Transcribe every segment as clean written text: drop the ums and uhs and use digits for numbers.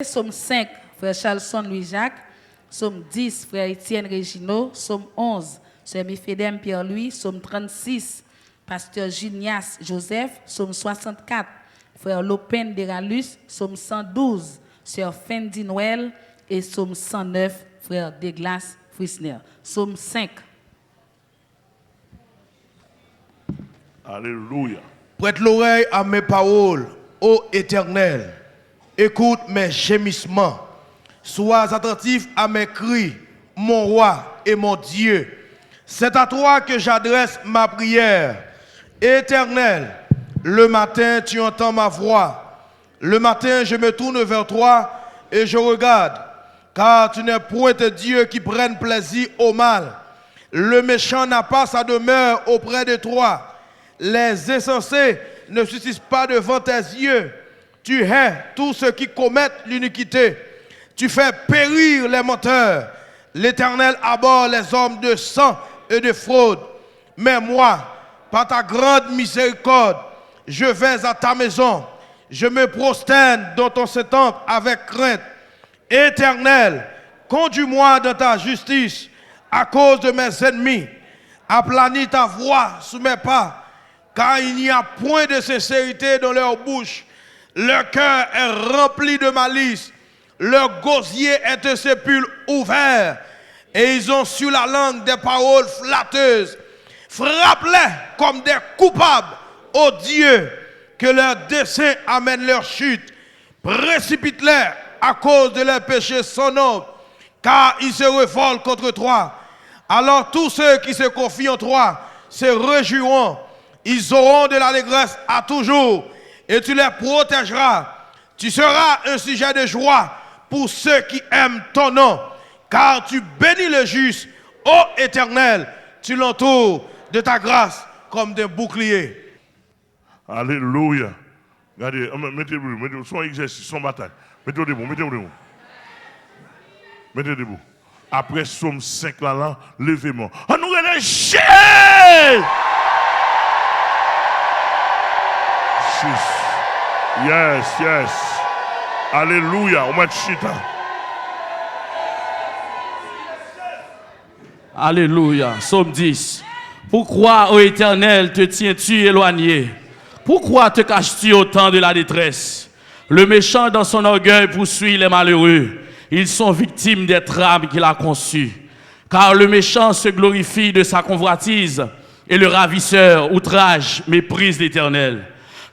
Somme 5, frère Charlson Louis-Jacques. Somme 10, frère Étienne Réginaud. Somme 11, sœur Méphédème Pierre-Louis. Somme 36, pasteur Gilnias Joseph. Somme 64, frère Lopin Deralus. Somme 112, sœur Fendi Noël. Et somme 109, frère Deglas Frisner. Somme 5. Alléluia. Prête l'oreille à mes paroles, ô Éternel. Écoute mes gémissements. Sois attentif à mes cris, mon roi et mon Dieu. C'est à toi que j'adresse ma prière. Éternel, le matin tu entends ma voix. Le matin je me tourne vers toi et je regarde. Car tu n'es point Dieu qui prenne plaisir au mal. Le méchant n'a pas sa demeure auprès de toi. Les insensés ne subsistent pas devant tes yeux. Tu hais tous ceux qui commettent l'iniquité. Tu fais périr les menteurs. L'Éternel abhorre les hommes de sang et de fraude. Mais moi, par ta grande miséricorde, je vais à ta maison. Je me prosterne dans ton temple avec crainte. Éternel, conduis-moi dans ta justice à cause de mes ennemis. Aplanis ta voix sous mes pas, car il n'y a point de sincérité dans leur bouche. Leur cœur est rempli de malice. Leur gosier est un sépulcre ouvert. Et ils ont sur la langue des paroles flatteuses. Frappe-les comme des coupables, ô Dieu, que leur dessein amène leur chute. Précipite-les à cause de leurs péchés sans nombre, car ils se révoltent contre toi. Alors tous ceux qui se confient en toi se réjouiront. Ils auront de l'allégresse à toujours, et tu les protégeras. Tu seras un sujet de joie pour ceux qui aiment ton nom, car tu bénis le juste, ô Éternel, tu l'entoures de ta grâce comme d'un bouclier. Alléluia. Regardez, mettez-vous, son exercice, son bataille. Mettez-vous debout, mettez-vous debout. Mettez-vous debout. Après Somme 5 là, levez-moi. On nous relâche! Yes, yes. Alléluia. On m'a chita. Alléluia. Somme 10. Pourquoi, ô Éternel, te tiens-tu éloigné? Pourquoi te caches-tu au temps de la détresse? Le méchant dans son orgueil poursuit les malheureux. Ils sont victimes des trames qu'il a conçues. Car le méchant se glorifie de sa convoitise et le ravisseur outrage, méprise l'Éternel.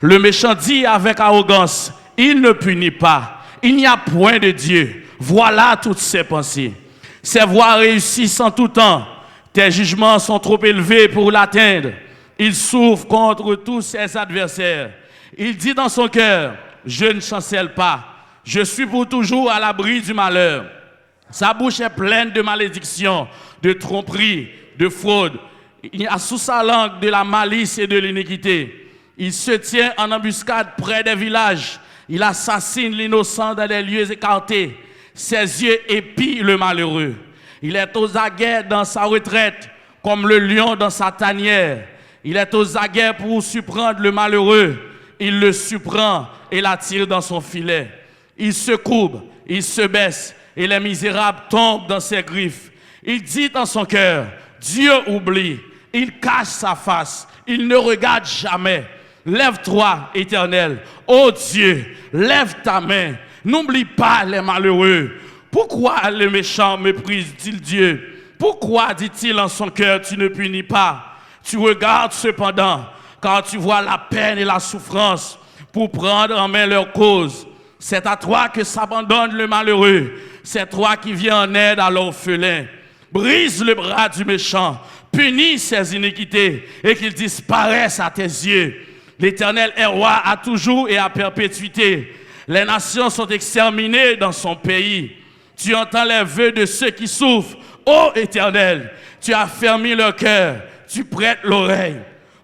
Le méchant dit avec arrogance, il ne punit pas. Il n'y a point de Dieu. Voilà toutes ses pensées. Ses voies réussissent en tout temps. Tes jugements sont trop élevés pour l'atteindre. Il souffre contre tous ses adversaires. Il dit dans son cœur, je ne chancelle pas. Je suis pour toujours à l'abri du malheur. Sa bouche est pleine de malédictions, de tromperies, de fraude. Il y a sous sa langue de la malice et de l'iniquité. Il se tient en embuscade près des villages. Il assassine l'innocent dans des lieux écartés. Ses yeux épient le malheureux. Il est aux aguets dans sa retraite, comme le lion dans sa tanière. Il est aux aguets pour surprendre le malheureux. Il le surprend et l'attire dans son filet. Il se courbe, il se baisse, et les misérables tombent dans ses griffes. Il dit dans son cœur, Dieu oublie. Il cache sa face, il ne regarde jamais. Lève-toi, Éternel, ô Dieu, lève ta main. N'oublie pas les malheureux. Pourquoi les méchants méprisent-ils Dieu? Pourquoi, dit-il en son cœur, tu ne punis pas? Tu regardes cependant, car tu vois la peine et la souffrance pour prendre en main leur cause. C'est à toi que s'abandonne le malheureux. C'est toi qui viens en aide à l'orphelin. Brise le bras du méchant, punis ses iniquités et qu'il disparaisse à tes yeux. L'Éternel est roi à toujours et à perpétuité. Les nations sont exterminées dans son pays. Tu entends les vœux de ceux qui souffrent. Ô Éternel, tu as fermé leur cœur, tu prêtes l'oreille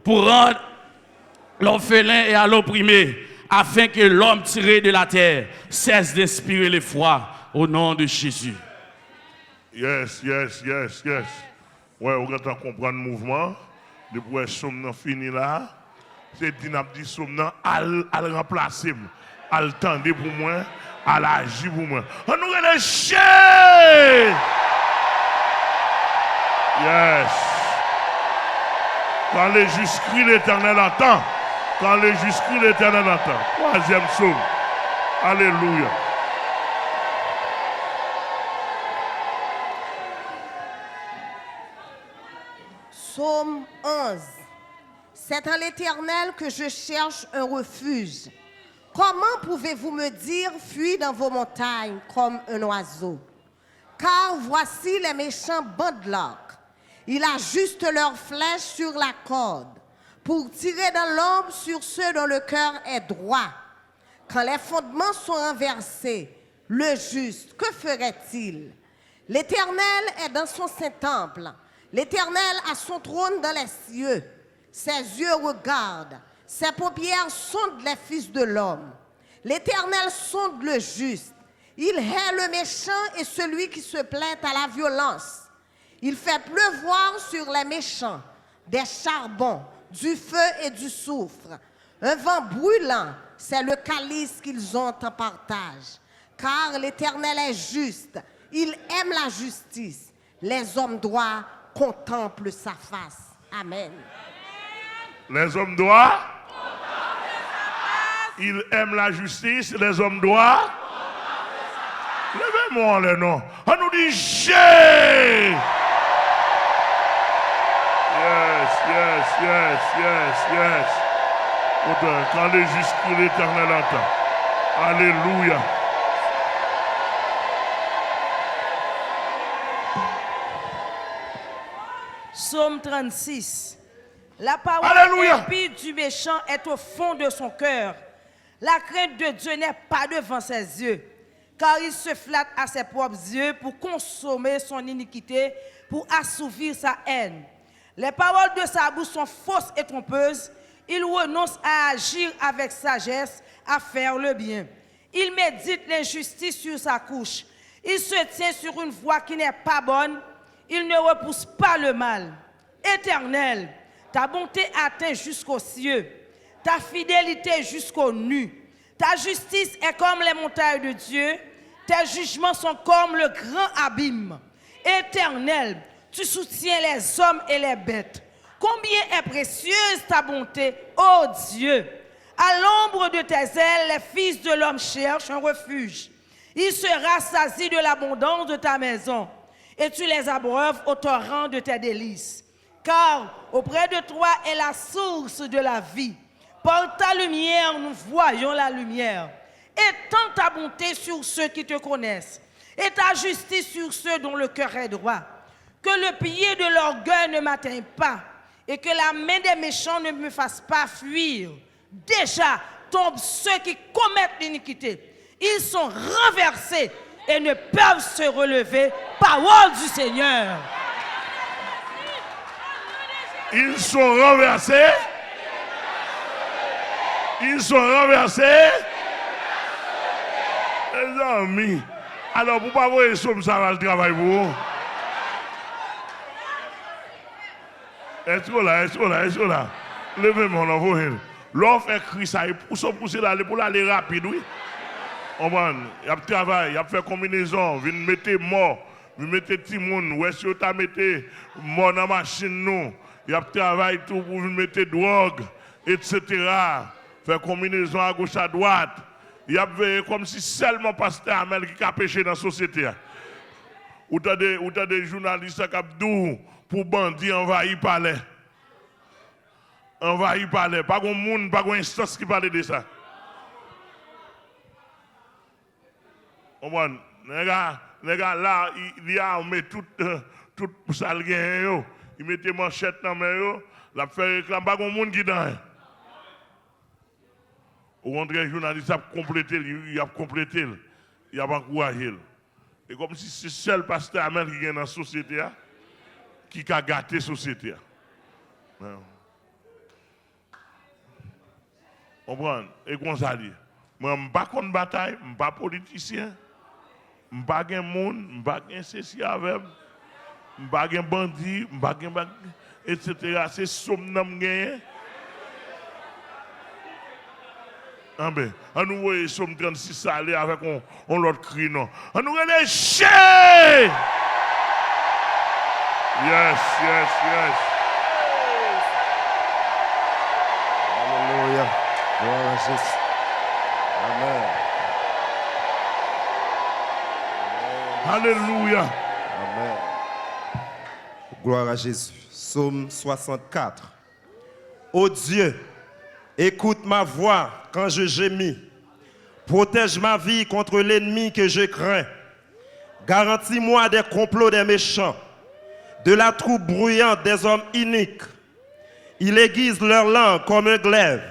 pour rendre l'orphelin et à l'opprimé, afin que l'homme tiré de la terre cesse d'inspirer l'effroi au nom de Jésus. Yes, yes, yes, yes. Ouais, on va comprendre le mouvement. Depuis que Somme fini là, c'est dit Somme à remplacer. Al tendre pour moi, à l'agir pour moi. On nous relâche. Yes. Quand les justes crient, l'Éternel entend. Quand les justes crient, l'Éternel entend. Troisième psaume. Alléluia. Psaume 11. C'est en l'Éternel que je cherche un refuge. Comment pouvez-vous me dire, fuis dans vos montagnes comme un oiseau? Car voici les méchants bandent l'arc. Ils ajustent leurs flèches sur la corde pour tirer dans l'ombre sur ceux dont le cœur est droit. Quand les fondements sont renversés, le juste, que ferait-il? L'Éternel est dans son saint-temple. L'Éternel a son trône dans les cieux. Ses yeux regardent. Ses paupières sondent les fils de l'homme. L'Éternel sonde le juste. Il hait le méchant et celui qui se plaint à la violence. Il fait pleuvoir sur les méchants des charbons, du feu et du soufre. Un vent brûlant, c'est le calice qu'ils ont en partage. Car l'Éternel est juste. Il aime la justice. Les hommes droits contemplent sa face. Amen. Les hommes droits, ils aiment la justice. Les hommes droits, levez-moi le nom. On nous dit j'ai. Yes. Pourtant, quand les justes crient, l'Éternel entend. Alléluia. Psaume 36. La parole impie du méchant est au fond de son cœur. La crainte de Dieu n'est pas devant ses yeux, car il se flatte à ses propres yeux pour consommer son iniquité, pour assouvir sa haine. Les paroles de sa bouche sont fausses et trompeuses. Il renonce à agir avec sagesse, à faire le bien. Il médite l'injustice sur sa couche. Il se tient sur une voie qui n'est pas bonne. Il ne repousse pas le mal. Éternel, ta bonté atteint jusqu'aux cieux, ta fidélité jusqu'aux nues. Ta justice est comme les montagnes de Dieu, tes jugements sont comme le grand abîme. Éternel, tu soutiens les hommes et les bêtes. Combien est précieuse ta bonté, ô Dieu! À l'ombre de tes ailes, les fils de l'homme cherchent un refuge. Ils se rassasient de l'abondance de ta maison, et tu les abreuves au torrent de tes délices. Car auprès de toi est la source de la vie. Par ta lumière, nous voyons la lumière. Étends ta bonté sur ceux qui te connaissent, et ta justice sur ceux dont le cœur est droit. Que le pied de l'orgueil ne m'atteigne pas, et que la main des méchants ne me fasse pas fuir. Déjà tombent ceux qui commettent l'iniquité. Ils sont renversés et ne peuvent se relever. Parole du Seigneur. Ils sont renversés. Ils sont renversés. Les amis. Alors, pour ne pas voir les sommes, ça va le travail pour vous. Est-ce que là? Levez-moi, on va l'offre est écrit ça, il pousse d'aller pour aller rapide, oui. On va, il y a travail, il y a fait combinaison, il mettre mort, il mettre Timon, où est-ce que tu as mis mort dans la machine, nous. Il y a travail tout pour mettre drogue, etc. Faire combinaison à gauche, à droite. Il y a comme si seulement pasteur Amel qui a péché dans la société. Ou tu as des journalistes qui ont dit pour bandits envahir palais. Envahir palais. Pas de monde, pas d'instance qui parle de ça. Les gars là, il a armé tout ça le gain. Il mettait manchette dans les mains. Il a fait réclamer. Pas de monde qui dans. Au contraire, les journalistes ont complété. Il a complété. Il a encouragé. Et comme si c'est le seul pasteur Amel qui est dans la société. Qui a gâté la société. On prend, et comme ça dit, moi, je ne suis pas contre la bataille, je ne suis pas politicien, je ne suis pas un monde, je ne suis pas un ceci avec, je ne suis pas un bandit, je ne suis pas un etc. C'est somme que je Amen. On nous voit Somme 36 aller avec on l'autre cri non. On nous relève Ché! Yes. Alléluia. Gloire à Jésus. Amen. Alléluia. Amen. Gloire à Jésus. Psaume 64. Ô Dieu, écoute ma voix quand je gémis. Protège ma vie contre l'ennemi que je crains. Garantis-moi des complots des méchants, de la troupe bruyante des hommes iniques. Ils aiguisent leur langue comme un glaive.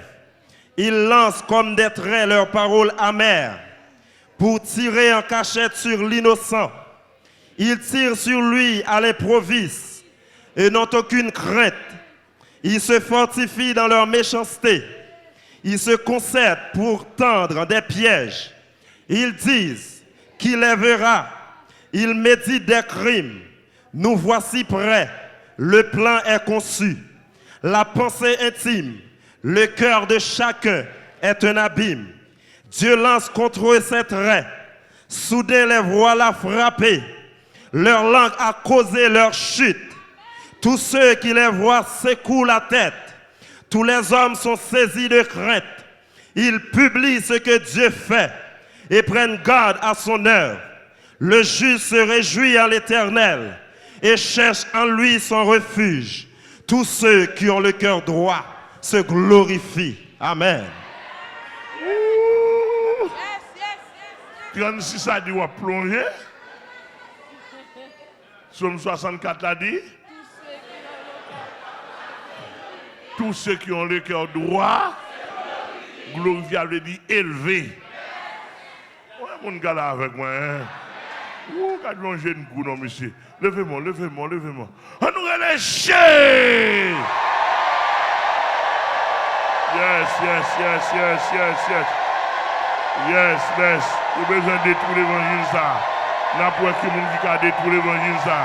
Ils lancent comme des traits leurs paroles amères pour tirer en cachette sur l'innocent. Ils tirent sur lui à l'improviste et n'ont aucune crainte. Ils se fortifient dans leur méchanceté. Ils se concertent pour tendre des pièges. Ils disent qu'il les verra. Ils méditent des crimes. Nous voici prêts. Le plan est conçu. La pensée intime, le cœur de chacun est un abîme. Dieu lance contre eux ses traits. Soudain les voilà frappés. Leur langue a causé leur chute. Tous ceux qui les voient secouent la tête. Tous les hommes sont saisis de crainte. Ils publient ce que Dieu fait et prennent garde à son œuvre. Le juste se réjouit en l'Éternel et cherche en lui son refuge. Tous ceux qui ont le cœur droit se glorifient. Amen. 36 a dit, on va plonger. Psaume 64 a dit. Tous ceux qui ont le cœur droit, glorifiable dit élevé. Ouais, mon gars là avec moi. Hein? Ouh, quand on jeune coup, non, monsieur. Levez-moi. On nous relèche. Yes. Nous avons besoin de détruire l'évangile ça. Nous avons besoin de monde qui a détruit l'évangile ça.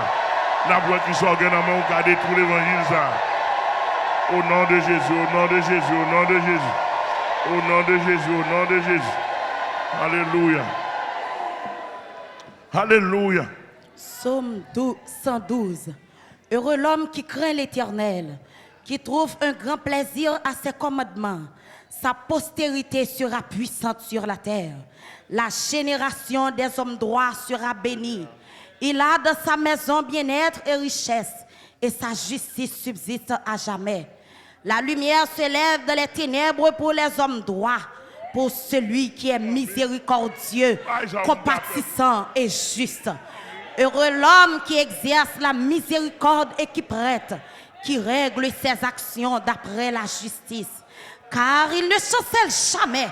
Nous avons besoin qui s'organise qui a détruit l'évangile ça. Au nom de Jésus, au nom de Jésus, au nom de Jésus. Au nom de Jésus, au nom de Jésus. Alléluia. Alléluia. Psaume 112. Heureux l'homme qui craint l'Éternel, qui trouve un grand plaisir à ses commandements. Sa postérité sera puissante sur la terre. La génération des hommes droits sera bénie. Il a dans sa maison bien-être et richesse, et sa justice subsiste à jamais. La lumière se lève dans les ténèbres pour les hommes droits, pour celui qui est miséricordieux, compatissant et juste. Heureux l'homme qui exerce la miséricorde et qui prête, qui règle ses actions d'après la justice. Car il ne chancelle jamais.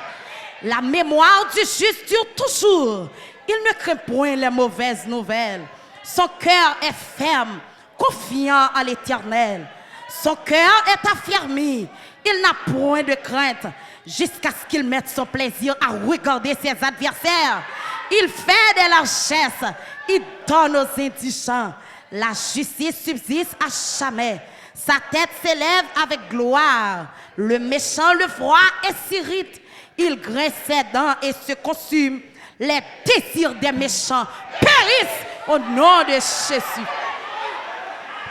La mémoire du juste dure toujours. Il ne craint point les mauvaises nouvelles. Son cœur est ferme, confiant en l'Éternel. Son cœur est affermi. Il n'a point de crainte jusqu'à ce qu'il mette son plaisir à regarder ses adversaires. Il fait des largesses. Il donne aux indigents. La justice subsiste à jamais. Sa tête s'élève avec gloire. Le méchant le voit et s'irrite. Il grince ses dents et se consume. Les désirs des méchants périssent au nom de Jésus.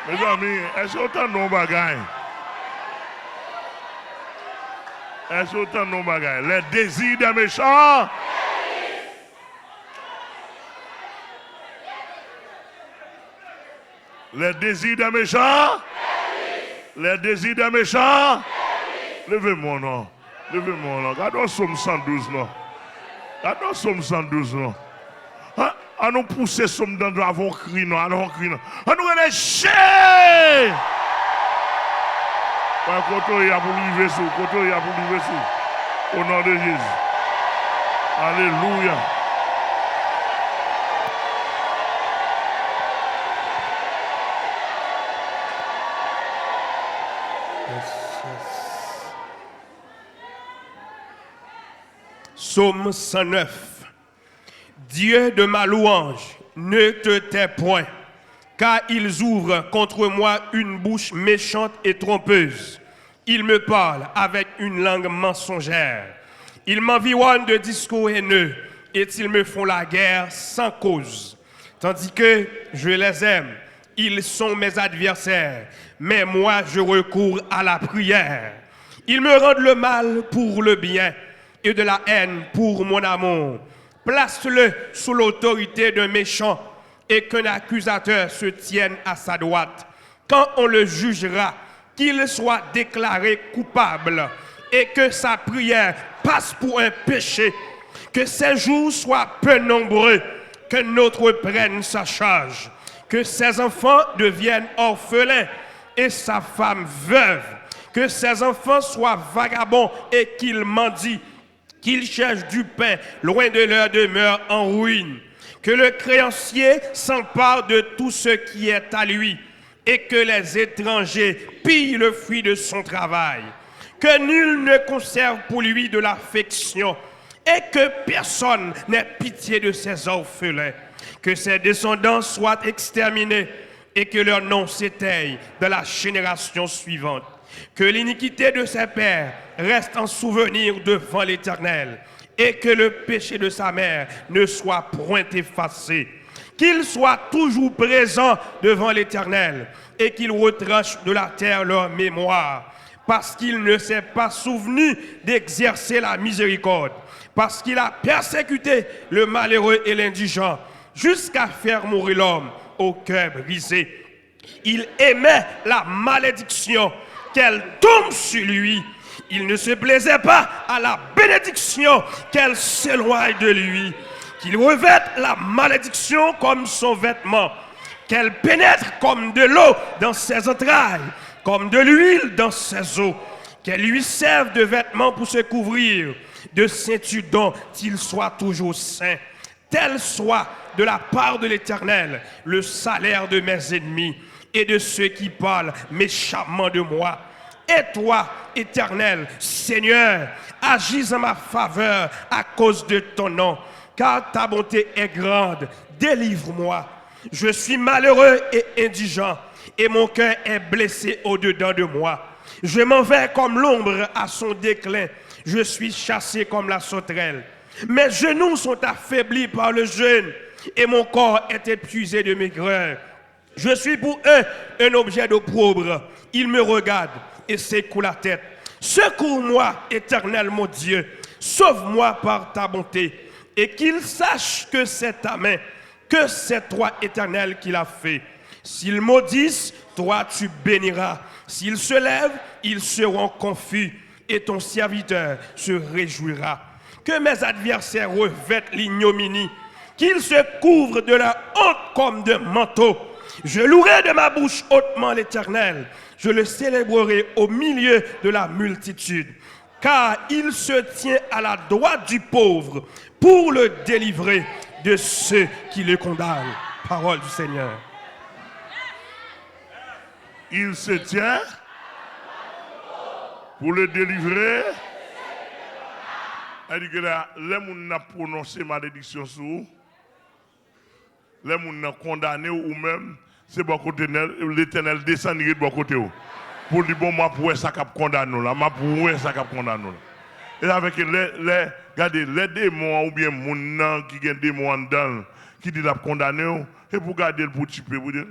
Mes amis, est-ce que autant de bagailles? Est-ce que autant de bagailles? Les désirs des méchants. Les désirs des méchants. Les désirs des méchants. Levez-moi, non. Levez-moi, non. Regardons Somme 112, non. Regardons Somme 112, non. À nous pousser Somme dans l'avant cri, non. Allons cri, non. À nous relâcher. Côté, il y a pour livrer sous. Côté, il y a pour livrer sous. Au nom de Jésus. Alléluia. Psaume 109. Dieu de ma louange, ne te tais point, car ils ouvrent contre moi une bouche méchante et trompeuse. Ils me parlent avec une langue mensongère. Ils m'environnent de discours haineux et ils me font la guerre sans cause. Tandis que je les aime, ils sont mes adversaires, mais moi je recours à la prière. Ils me rendent le mal pour le bien et de la haine pour mon amour. Place-le sous l'autorité d'un méchant et qu'un accusateur se tienne à sa droite. Quand on le jugera, qu'il soit déclaré coupable et que sa prière passe pour un péché, que ses jours soient peu nombreux, que notre prenne sa charge, que ses enfants deviennent orphelins et sa femme veuve, que ses enfants soient vagabonds et qu'ils mendient, qu'ils cherchent du pain loin de leur demeure en ruine, que le créancier s'empare de tout ce qui est à lui et que les étrangers pillent le fruit de son travail, que nul ne conserve pour lui de l'affection et que personne n'ait pitié de ses orphelins, que ses descendants soient exterminés et que leur nom s'éteille dans la génération suivante, que l'iniquité de ses pères reste en souvenir devant l'Éternel et que le péché de sa mère ne soit point effacé, qu'il soit toujours présent devant l'Éternel et qu'il retranche de la terre leur mémoire, parce qu'il ne s'est pas souvenu d'exercer la miséricorde, parce qu'il a persécuté le malheureux et l'indigent, jusqu'à faire mourir l'homme au cœur brisé. Il aimait la malédiction, qu'elle tombe sur lui. Il ne se plaisait pas à la bénédiction, qu'elle s'éloigne de lui. Qu'il revête la malédiction comme son vêtement, qu'elle pénètre comme de l'eau dans ses entrailles, comme de l'huile dans ses os, qu'elle lui serve de vêtements pour se couvrir, de ceinture dont il soit toujours saint. Tel soit de la part de l'Éternel le salaire de mes ennemis et de ceux qui parlent méchamment de moi. Et toi, Éternel, Seigneur, agis en ma faveur à cause de ton nom, car ta bonté est grande. Délivre-moi. Je suis malheureux et indigent, et mon cœur est blessé au-dedans de moi. Je m'en vais comme l'ombre à son déclin. Je suis chassé comme la sauterelle. Mes genoux sont affaiblis par le jeûne, et mon corps est épuisé de maigreur. Je suis pour eux un objet d'opprobre. Ils me regardent et secouent la tête. Secours-moi, Éternel mon Dieu. Sauve-moi par ta bonté. Et qu'ils sachent que c'est ta main, que c'est toi, Éternel, qui l'as fait. S'ils maudissent, toi tu béniras. S'ils se lèvent, ils seront confus. Et ton serviteur se réjouira. Que mes adversaires revêtent l'ignominie, qu'ils se couvrent de la honte comme de manteau. Je louerai de ma bouche hautement l'Éternel. Je le célébrerai au milieu de la multitude. Car il se tient à la droite du pauvre pour le délivrer de ceux qui le condamnent. Parole du Seigneur. Il se tient pour le délivrer. Elle dit que là, les gens qui ont prononcé malédiction sur vous, les gens qui ont condamné ou même, c'est bon côté l'Éternel descend de bon côté. Pour dire, bon, moi, pour ça qu'a condamné là, moi, pour ça qu'a condamné là. Et avec regardez, les démons ou bien les gens qui ont des démons en dedans, qui disent qu'ils condamné, et pour garder le pour tuer, vous dire,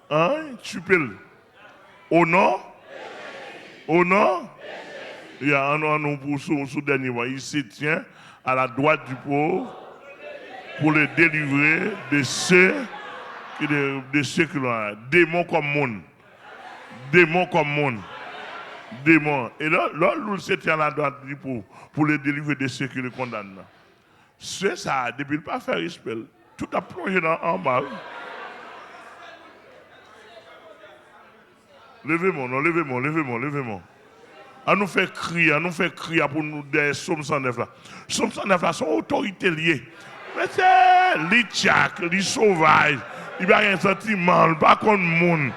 hein, tuer. Au nom? Au nom? Il y a un nom pour ce dernier mois. Il se tient à la droite du pauvre pour le délivrer de ceux qui l'ont. Démons comme monde. Démons comme monde. Démons. Et là, il se tient à la droite du pauvre pour le délivrer de ceux qui le condamnent. C'est ça, depuis le pas faire respect. Tout a plongé en bas. Levez-moi, non, levez-moi. À nous faire crier, pour nous des Psaume 109 là. Psaume 109 là, son autorité liée. Mais c'est les tchak, les sauvages, il n'y a rien sentiment, il pas contre le monde.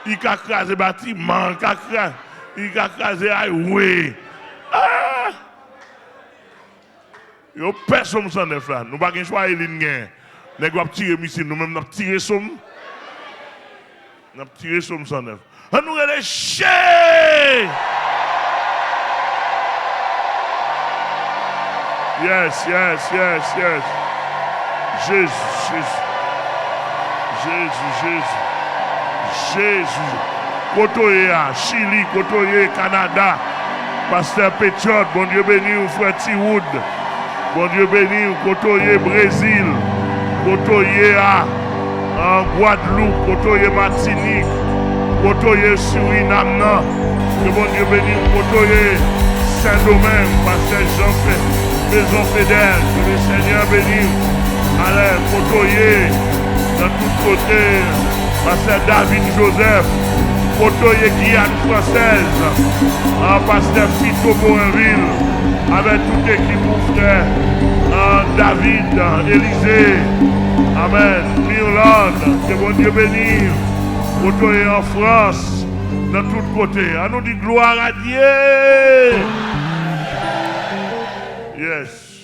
Il a crasé le bâtiment, il a crasé highway. Ah! Il y a personne Psaume 109 là. Nous n'avons pas choix de lignes. Nous avons tiré missile, nous-mêmes nous avons tiré somme. On a tiré Somme 109. On nous a léché. Yes. Jésus. Kotoye à Chili, Kotoye, Canada. Pasteur Pétiot, bon Dieu béni, ou frère Tiwood. Bon Dieu béni, ou Kotoye, Brésil. Kotoye en Guadeloupe, Kotoye, Martinique. Kotoye, Suriname. Que bon Dieu béni, ou Kotoye, Saint-Domingue, Pasteur Jean Maison Fédère. Que le Seigneur béni. Allez, Kotoye, dans tous côtés. Pasteur David Joseph. Kotoye Guyane française, Pasteur Fito Boinville, avec toute l'équipe mon frère, David, Élysée, Amen, Irlande, que bon Dieu bénisse, Kotoye en France, dans tous côtés. À nous dit gloire à Dieu. Yes.